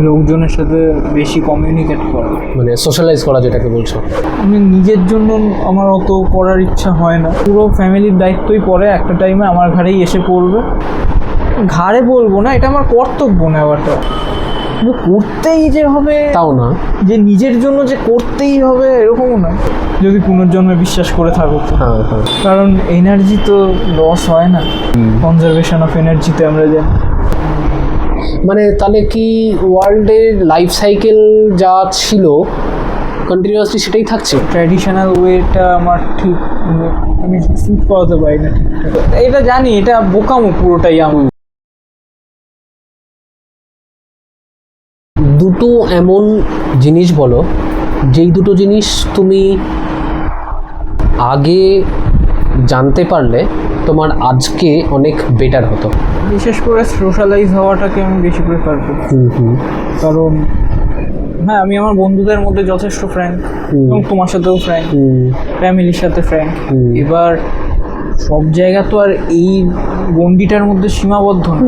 লোকজনের সাথে বেশি কমিউনিকেট করা, মানে সোশ্যালাইজ করা যেটাকে বলছো। আমি নিজের জন্য আমার অত করার ইচ্ছা হয় না, পুরো ফ্যামিলির দায়িত্বই পরে একটা টাইমে আমার ঘাড়েই এসে পড়বে। ঘাড়ে বলবো না, এটা আমার কর্তব্য নেওয়াটা, কিন্তু করতেই যে হবে তাও না, যে নিজের জন্য যে করতেই হবে এরকমও না, যদি পুনর্জন্মে বিশ্বাস করে থাকো তো। হ্যাঁ হ্যাঁ, কারণ এনার্জি তো লস হয় না, কনজারভেশন অফ এনার্জিতে আমরা জানি। মানে তাহলে কি ওয়ার্ল্ডের লাইফ সাইকেল যা ছিল কন্টিনিউয়াসলি সেটাই থাকছে? ট্র্যাডিশনাল ওয়েটা আমার ঠিক আমি শুট করাতে পারি না ঠিকঠাক। এটা জানি এটা বোকামো পুরোটাই আমার। দুটো এমন জিনিস বলো যেই দুটো জিনিস তুমি আগে জানতে পারলে তোমার আজকে অনেক বেটার হতো। বিশেষ করে সোশ্যালাইজ হওয়াটাকে আমি বেশি প্রেফার করি। কারণ হ্যাঁ, আমি আমার বন্ধুদের মধ্যে যথেষ্ট ফ্র্যাঙ্ক, এবং তোমার সাথেও ফ্র্যাঙ্ক, ফ্যামিলির সাথে ফ্র্যাঙ্ক। এবার সব জায়গা তো আর এই গণ্ডিটার মধ্যে সীমাবদ্ধ না।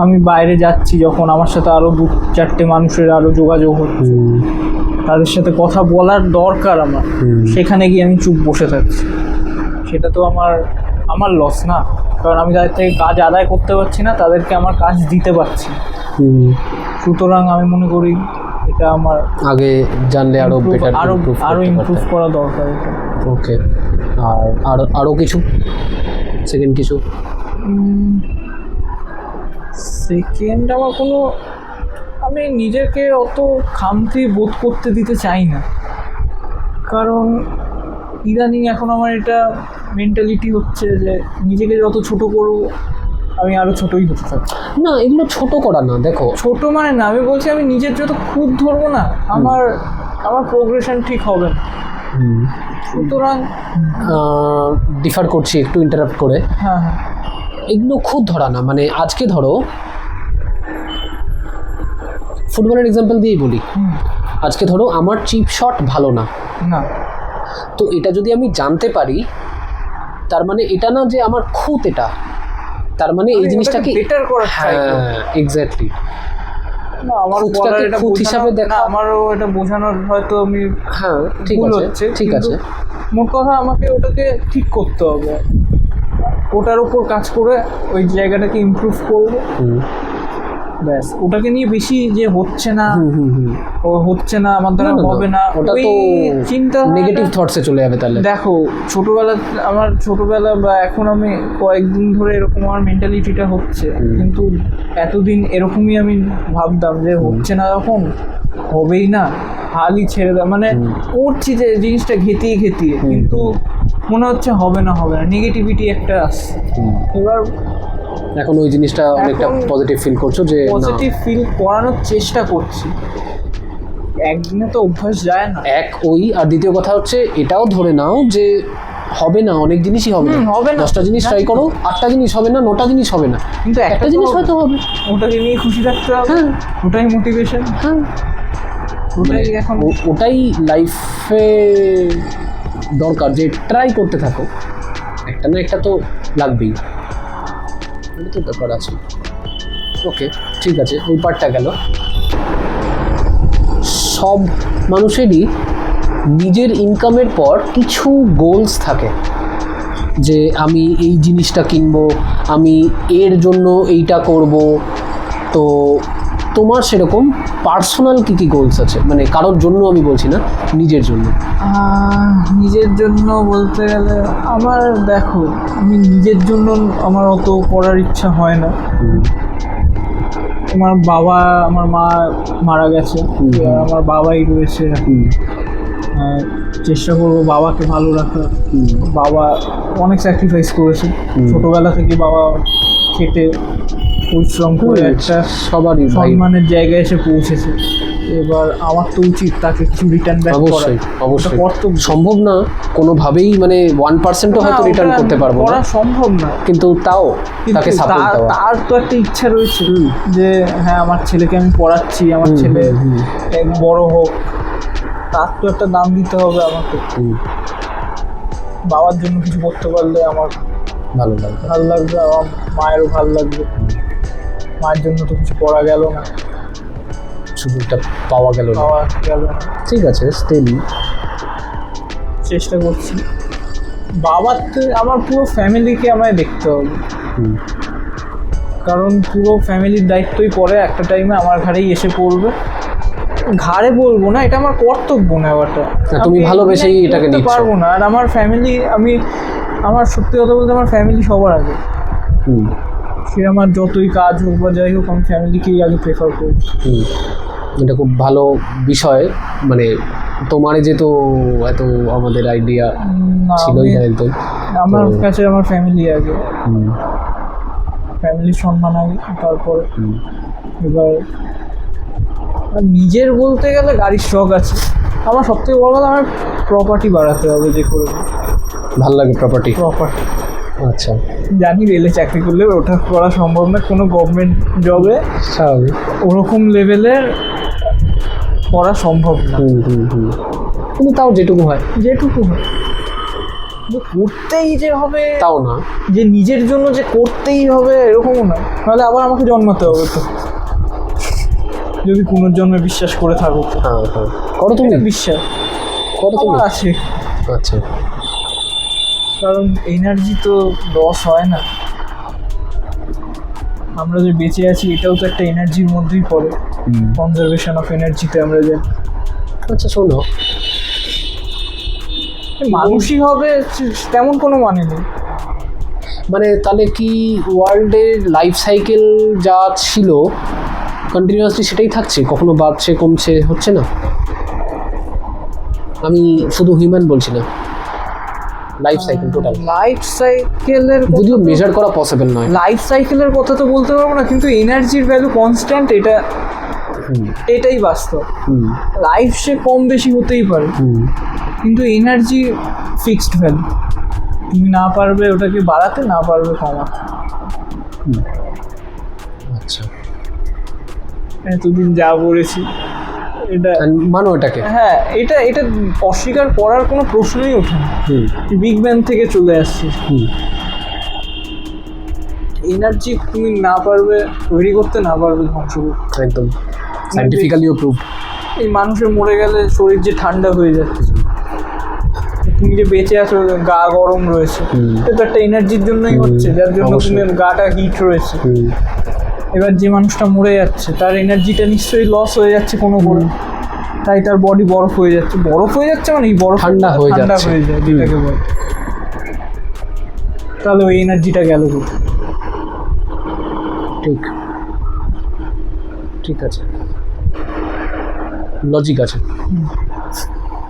আমি বাইরে যাচ্ছি যখন, আমার সাথে আরও 2-4টে মানুষের আরও যোগাযোগ হচ্ছে, তাদের সাথে কথা বলার দরকার আমার, সেখানে গিয়ে আমি চুপ বসে থাকছি, সেটা তো আমার লস না। কারণ আমি তাদের থেকে কাজ আদায় করতে পারছি না, তাদেরকে আমার কাজ দিতে পারছি। সুতরাং আমি মনে করি এটা আমার আগে জানলে আরো বেটার, আরো ইমপ্রুভ করা দরকার এটা। ওকে, আর আরো কিছু সেকেন্ড কিছু সেকেন্ড আমার কোনো, আমি নিজেকে অত খামতি বোধ করতে দিতে চাই না। কারণ ইদানিং এখন আমার এটা মেন্টালিটি হচ্ছে যে নিজেকে যত ছোট করবো আমি আরও ছোটই হতে থাকি। না, এগুলো ছোট করা না, দেখো ছোট মানে না, আমি বলছি আমি নিজের যত খুদ ধরবো না আমার প্রোগ্রেশন ঠিক হবে না। সুতরাং ডিফার করছি একটু ইন্টারাপ্ট করে। হ্যাঁ হ্যাঁ, এগুলো খুদ ধরা না, মানে আজকে ধরো ফুটবলের এক্সাম্পল দিয়েই বলি, আজকে ধরো আমার চিপ শট ভালো না, না তো এটা যদি আমি জানতে পারি, তার মানে এটা না যে আমার খুঁত এটা, তার মানে এই জিনিসটাকে বেটার করার ট্রাই করব। হ্যাঁ এক্স্যাক্টলি, না আমার বলার এটা খুঁত হিসাবে দেখা, আমারও এটা বোঝানোর হয়তো আমি হ্যাঁ ঠিক আছে ঠিক আছে, মোট কথা আমাকে ওটাকে ঠিক করতে হবে, ওটার উপর কাজ করে ওই জায়গাটাকে ইমপ্রুভ করবো। ব্যাস, ওটাকে নিয়ে বেশি যে হচ্ছে না ও হচ্ছে না আমার দ্বারা হবে না, ওটা তো চিন্তা নেগেটিভ থটসে চলে যাবে। তাহলে দেখো ছোটবেলা বা এখন আমি কয়েকদিন ধরে এরকম আমার মেন্টালিটিটা হচ্ছে, কিন্তু এতদিন এরকমই আমি ভাবতাম যে হচ্ছে না, যখন হবেই না হালই ছেড়ে দেয়, মানে করছি যে জিনিসটা ঘেতিয়ে কিন্তু মনে হচ্ছে হবে না নেগেটিভিটি একটা আসছে। এবার এখন ওই জিনিসটা অনেকটা পজিটিভ ফিল করছো, যে পজিটিভ ফিল করানোর চেষ্টা করছি, একদিনে তো অভ্যাস যায় না। ওই আর দ্বিতীয় কথা হচ্ছে এটাও ধরে নাও যে হবে না, অনেক জিনিসই হবে না, 10টা জিনিস ট্রাই করো, 8টা জিনিস হবে না, 9টা জিনিস হবে না, কিন্তু একটা জিনিস হয়তো হবে, ওটাকে নিয়ে খুশি থাকতে হবে। ওটাই মোটিভেশন। ওটাই এখন ওটাই লাইফে দরকার, যে ট্রাই করতে থাকো, একটা না একটা তো লাগবেই, তো ব্যাপার আছে। ওকে ঠিক আছে, ওই পার্টটা গেল। সব মানুষেরই নিজের ইনকামের পর কিছু গোলস থাকে, যে আমি এই জিনিসটা কিনবো, আমি এর জন্য এইটা করব। তো তোমার সেরকম পার্সোনাল কী কী গোলস আছে? মানে কারোর জন্য আমি বলছি না, নিজের জন্য। নিজের জন্য বলতে গেলে আমার, দেখো আমি নিজের জন্য আমার অত করার ইচ্ছা হয় না। আমার মা মারা গেছে, আমার বাবাই রয়েছে, চেষ্টা করবো বাবাকে ভালো রাখার। বাবা অনেক স্যাক্রিফাইস করেছে, ছোটোবেলা থেকে বাবা খেটে পরিশ্রম করে একটা সবারই সম্মানের জায়গায় এসে পৌঁছেছে। এবার আমার তো উচিত তাকে কিছু রিটার্ন ব্যাক করা। অবশ্যই কর্তব্য, সম্ভব না কোনোভাবেই, মানে 1% হয়তো রিটার্ন করতে পারবো না, সম্ভব না, কিন্তু তাও তাকে সাপোর্ট দেওয়া। তার তো একটা ইচ্ছা রয়েছে যে হ্যাঁ আমার ছেলেকে আমি পড়াচ্ছি, আমার ছেলে বড় হোক, তার তো একটা দাম দিতে হবে আমাকে। বাবার জন্য কিছু করতে পারলে আমার ভালো লাগবে, আমার মায়েরও ভালো লাগবে। মায়ের জন্য তো কিছু করা গেল না, সুযোগটা পাওয়া গেল না। পাওয়া গেল না। ঠিক আছে, স্টিল চেষ্টা করছি। বাবার তো আমার পুরো ফ্যামিলিকে আমায় দেখতে হবে, কারণ পুরো ফ্যামিলির দায়িত্বই পরে একটা টাইমে আমার ঘাড়েই এসে পড়বে। ঘাড়ে বলবো না, এটা আমার কর্তব্য নেওয়াটা। তুমি আমি ভালোবেসেই করতে এটাকে নিচ্ছ। পারবো না। আর আমার ফ্যামিলি, আমার সত্যি কথা বলতে আমার ফ্যামিলি সবার আগে। সে আমার যতই কাজ হোক বা যাই হোক, আমি ফ্যামিলিকেই আগে প্রেফার করি। এটা খুব ভালো বিষয়, মানে তোমার যেহেতু এত আমাদের আইডিয়া ছিলই না একদম। আমার কাছে আমার ফ্যামিলি আগে, ফ্যামিলির সম্মান আগে, তারপরে এবার নিজের বলতে গেলে গাড়ির শখ আছে আমার। সবথেকে বড় কথা, আমার প্রপার্টি বাড়াতে হবে যে করে। ভালো লাগে প্রপার্টি? আচ্ছা, জানি রেলে চাকরি করলে ওটা করা সম্ভব না, কোনো গভর্নমেন্ট জবে স্বাভাবিক ওরকম লেভেলের করা সম্ভব না। কিন্তু তাও যেটুকু হয় করতেই যে হবে তাও না, যে নিজের জন্য যে করতেই হবে এরকমও না। নাহলে আবার আমাকে জন্মাতে হবে তো, যদি পুনর্জন্মে বিশ্বাস করে থাকো। করো তুমি? বিশ্বাস তুমি আছে। আচ্ছা, কারণ এনার্জি তো লস হয় না। আমরা যে বেঁচে আছি এটাও তো একটা এনার্জির মধ্যেই পড়ে, কনজারভেশন অফ এনার্জিতে আমরা যে। আচ্ছা শোনো, মানুষই হবে তেমন কোনো মানে নেই। মানে তাহলে কি ওয়ার্ল্ডের লাইফ সাইকেল যা ছিল কন্টিনিউয়াসলি সেটাই থাকছে, কখনো বাড়ছে কমছে হচ্ছে না? আমি শুধু হিউম্যান বলছি না, লাইফ সাইকেল টোটাল। লাইফ সাইকেলের যদিও মেজার করা পসিবল নয়, লাইফ সাইকেলের কথা তো বলতে পারবো না, কিন্তু এনার্জির ভ্যালু কনস্ট্যান্ট, এটাই বাস্তব। লাইফ সে কম বেশি হতেই পারে, কিন্তু এনার্জি ফিক্সড ভ্যালু। তুমি না পারবে ওটাকে বাড়াতে, না পারবে কমাতে। আচ্ছা, এতদিন যা বলেছি এটা মানো এটাকে। হ্যাঁ, এটা অস্বীকার করার কোনো প্রশ্নই ওঠে না। বিগ ব্যাং থেকে চলে আসছে। এনার্জি তুমি না পারবে তৈরি করতে, না পারবে ধ্বংস করতে। একদম সায়েন্টিফিক্যালিও প্রুভ। এই মানুষের মরে গেলে শরীর যে ঠান্ডা হয়ে যাচ্ছে, তুমি যে বেঁচে আছো গা গরম রয়েছে, এটা তো একটা এনার্জির জন্যই হচ্ছে, যার জন্য তুমি গাটা হিট রয়েছে। এবার যে মানুষটা মরে যাচ্ছে তার এনার্জিটা নিশ্চয়ই লস হয়ে যাচ্ছে কোনো করে, তাই তার বডি বরফ হয়ে যাচ্ছে। মানে এই বরফ ঠান্ডা হয়ে যায় যেটাকে বলে। তাহলে ওই এনার্জিটা গেল কোথায়? ঠিক আছে, লজিক আছে।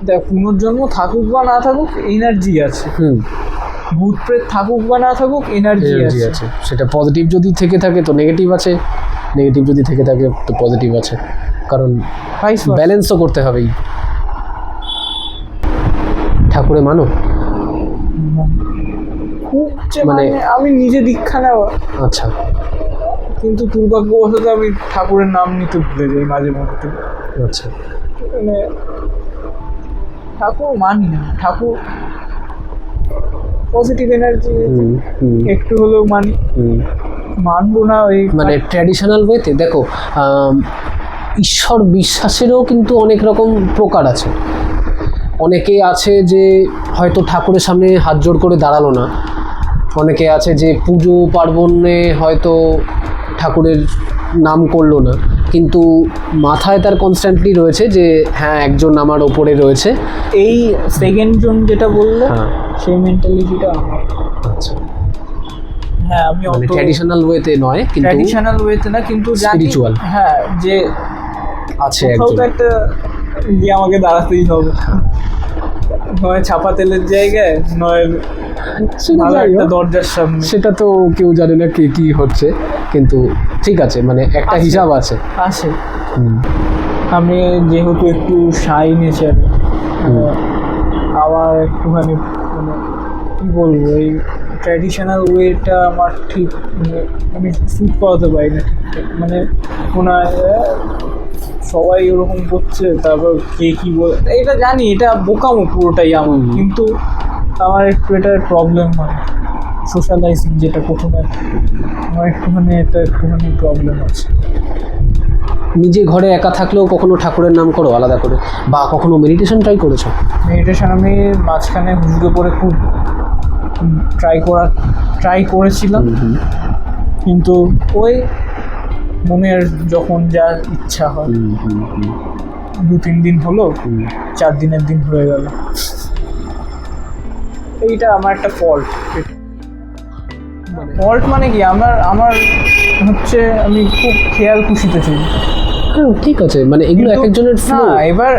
দেখ, পুনর্জন্ম থাকুক বা না থাকুক এনার্জি আছে। ভূত প্রেত থাকুক বা না থাকুক এনার্জি আছে। সেটা পজিটিভ যদি থেকে থাকে তো নেগেটিভ আছে, নেগেটিভ যদি থেকে থাকে তো পজিটিভ আছে, কারণ ব্যালেন্স তো করতে হবেই। ঠাকুরে মানো? মানে আমি নিজে দীক্ষা নেওয়া। আচ্ছা, কিন্তু দুর্ভাগ্যবশত আমি ঠাকুরের নাম নিতে ভুলে যাই মাঝে মধ্যে। আচ্ছা, মানে ঠাকুর মানি না, ঠাকুর পজিটিভ এনার্জি একটু হলেও মানবো না। ওই মানে ট্র্যাডিশনাল ওয়েতে দেখো, ঈশ্বর বিশ্বাসেরও কিন্তু অনেক রকম প্রকার আছে। অনেকে আছে যে হয়তো ঠাকুরের সামনে হাত জোড় করে দাঁড়ালো না, অনেকে আছে যে পুজো পার্বণে হয়তো ঠাকুরের নাম করলো না, কিন্তু মাথায় তার কনস্ট্যান্টলি রয়েছে যে হ্যাঁ একজন আমার ওপরে রয়েছে। এই সেকেন্ড জন যেটা বললো, সেই মেন্টালিটিটা আমার। আচ্ছা, হ্যাঁ, আমি ট্র্যাডিশনাল ওয়েতে নয়, কিন্তু ট্র্যাডিশনাল ওয়েতে না, কিন্তু স্পিরিচুয়াল। হ্যাঁ, যে আছে একজন একটা যে আমাকে দাঁড়াতেই হবে, নয় ছাপা তেলের জায়গায়, নয় একটা দরজার সামনে। সেটা তো কেউ জানে না কে কি হচ্ছে, কিন্তু ঠিক আছে, মানে একটা হিসাব আছে। আমি যেহেতু একটু শাই নেচার, আমার একটুখানি মানে কী বলবো, এই ট্র্যাডিশনাল ওয়েটা আমার ঠিক আমি শ্যুট করাতে পারি না। মানে মনে হয় সবাই ওরকম করছে, তারপর কে কী বলে, এটা জানি এটা বোকামো পুরোটাই আমার, কিন্তু আমার একটু এটার প্রবলেম হয়। সোশ্যালাইজিং যেটা প্রথমে আমার একটুখানি প্রবলেম আছে। নিজে ঘরে একা থাকলেও কখনো ঠাকুরের নাম করো আলাদা করে, বা কখনো মেডিটেশন ট্রাই করেছো? মেডিটেশন আমি মাঝখানে হুজুগে পরে খুব ট্রাই করেছিলাম, কিন্তু ওই মনের যখন যার ইচ্ছা হয়, 2-3 দিন হলো, 4 দিনের দিন হয়ে গেল, এইটা আমার একটা ফল্ট। ফল্ট মানে কি, আমার হচ্ছে আমি খুব খেয়াল খুশিতে চলি। হ্যাঁ ঠিক আছে, মানে এগুলো এক একজনের না, এবার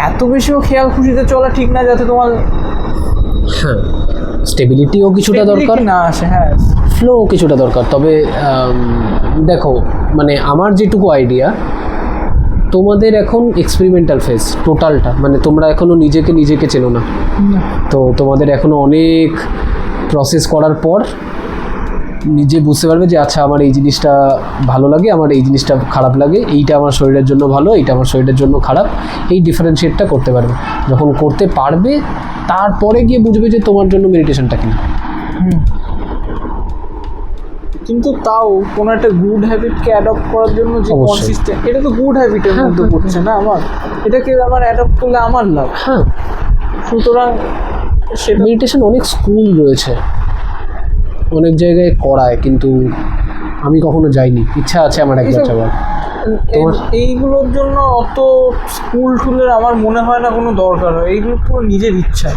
এত বেশিও খেয়াল খুশিতে চলা ঠিক না, যাতে তোমার হ্যাঁ স্টেবিলিটিও কিছুটা দরকার, না আসে, হ্যাঁ ফ্লো কিছুটা দরকার। তবে দেখো, মানে আমার যেটুকু আইডিয়া, তোমাদের এখন এক্সপেরিমেন্টাল ফেজ টোটালটা, মানে তোমরা এখনও নিজেকে চেনো না, তো তোমাদের এখনও অনেক প্রসেস করার পর নিজে বুঝতে পারবে যে আচ্ছা আমার এই জিনিসটা ভালো লাগে, আমার এই জিনিসটা খারাপ লাগে, এইটা আমার শরীরের জন্য ভালো, এইটা আমার শরীরের জন্য খারাপ, এই ডিফারেন্সিয়েটটা করতে পারবে। যখন করতে পারবে তারপরে গিয়ে বুঝবে যে তোমার জন্য মেডিটেশনটা কিনা। কিন্তু তাও কোনো একটা গুড হ্যাবিটকে অ্যাডপ্ট করার জন্য যে কনসিস্টেন্ট, এটা তো গুড হ্যাবিটের মধ্যে পড়ছে না আমার, এটাকে আমার অ্যাডপ্ট করলে আমার লাভ। হ্যাঁ, সুতরাং সেটা মেডিটেশন অনেক স্কুল রয়েছে, অনেক জায়গায় করায়, কিন্তু আমি কখনো যাইনি, ইচ্ছা আছে আমার একবার যাওয়ার। এইগুলোর জন্য অত স্কুল টুলের আমার মনে হয় না কোনো দরকার হয়, এইগুলো পুরো নিজের ইচ্ছা।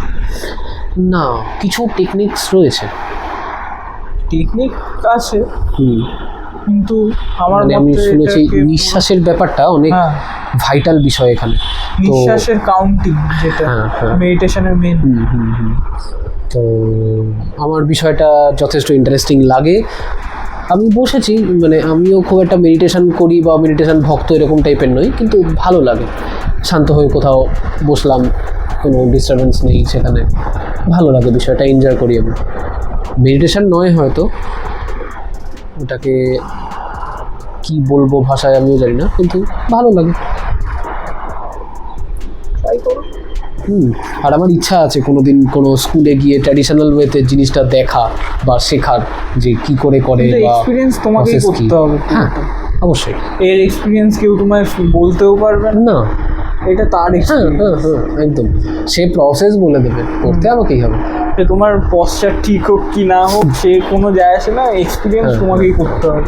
না, কিছু টেকনিক্স রয়েছে, টেকনিক আছে, কিন্তু আমার মানে আমি শুনেছি নিঃশ্বাসের ব্যাপারটা অনেক ভাইটাল বিষয় এখানে, নিঃশ্বাসের কাউন্টিং, যেটা মেডিটেশনের মেইন। তো আমার বিষয়টা যথেষ্ট ইন্টারেস্টিং লাগে। আমি বসেছি, মানে আমিও খুব একটা মেডিটেশন করি বা মেডিটেশন ভক্ত এরকম টাইপের নই, কিন্তু ভালো লাগে শান্ত হয়ে কোথাও বসলাম, কোনো ডিস্টারবেন্স নেই সেখানে, ভালো লাগে বিষয়টা, এনজয় করি আমি। মেডিটেশন নয় হয়তো, ওটাকে কি বলবো ভাষায় আমিও জানি না, কিন্তু ভালো লাগে, ট্রাই করো। আর আমার ইচ্ছা আছে কোনোদিন কোনো স্কুলে গিয়ে ট্র্যাডিশনাল ওয়েতে জিনিসটা দেখা বা শেখার, যে কি করে করে, বা এক্সপিরিয়েন্স তোমাকেই করতে হবে। হ্যাঁ অবশ্যই, এর এক্সপিরিয়েন্স কেউ তোমায় বলতেও পারবে না, এটা তার এক্সপিরিয়েন্স। একদম, সে প্রসেস বলে দেবে, করতে আমাকেই হবে। সে তোমার পশ্চাৎ ঠিক হোক কি না হোক, সে কোনো যায় আসে না, এক্সপিরিয়েন্স তোমাকেই করতে হবে।